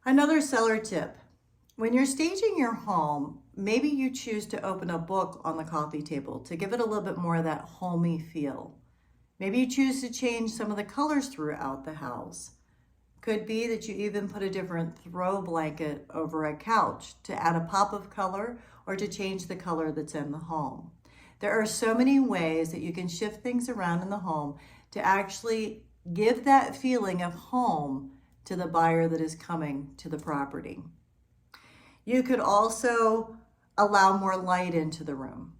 Another seller tip. When you're staging your home, maybe you choose to open a book on the coffee table to give it a little bit more of that homey feel. Maybe you choose to change some of the colors throughout the house. Could be that you even put a different throw blanket over a couch to add a pop of color or to change the color that's in the home. There are so many ways that you can shift things around in the home to actually give that feeling of home to the buyer that is coming to the property. You could also allow more light into the room.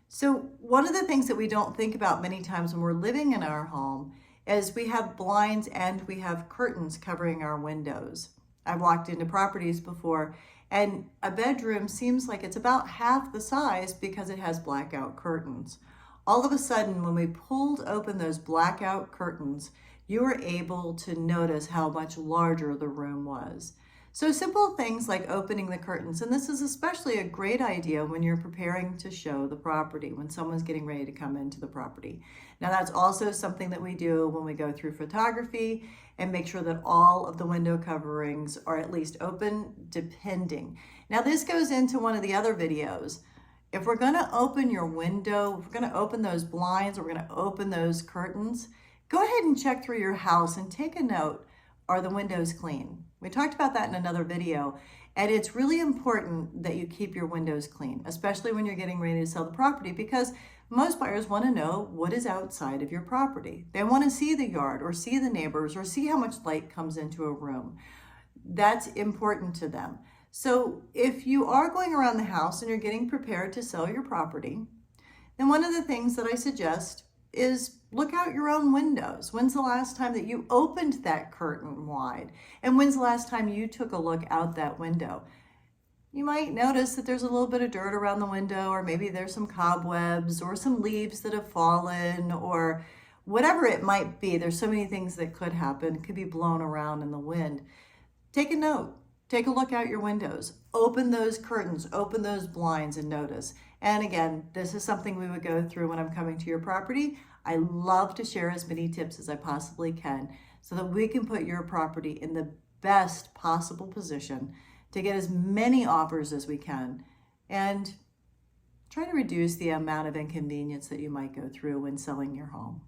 So one of the things that we don't think about many times when we're living in our home is we have blinds and we have curtains covering our windows. I've walked into properties before and a bedroom seems like it's about half the size because it has blackout curtains. All of a sudden, when we pulled open those blackout curtains, you were able to notice how much larger the room was. So simple things like opening the curtains, and this is especially a great idea when you're preparing to show the property, when someone's getting ready to come into the property. Now that's also something that we do when we go through photography and make sure that all of the window coverings are at least open, depending. Now this goes into one of the other videos. If we're gonna open your window, if we're gonna open those blinds, or we're gonna open those curtains, go ahead and check through your house and take a note. Are the windows clean? We talked about that in another video, and it's really important that you keep your windows clean, especially when you're getting ready to sell the property, because most buyers want to know what is outside of your property. They want to see the yard or see the neighbors or see how much light comes into a room. That's important to them. So if you are going around the house and you're getting prepared to sell your property, then one of the things that I suggest is look out your own windows. When's the last time that you opened that curtain wide? And when's the last time you took a look out that window? You might notice that there's a little bit of dirt around the window, or maybe there's some cobwebs or some leaves that have fallen, or whatever it might be. There's so many things that could happen. It could be blown around in the wind. Take a note. Take a look out your windows. Open those curtains, open those blinds and notice. And again, this is something we would go through when I'm coming to your property. I love to share as many tips as I possibly can so that we can put your property in the best possible position to get as many offers as we can and try to reduce the amount of inconvenience that you might go through when selling your home.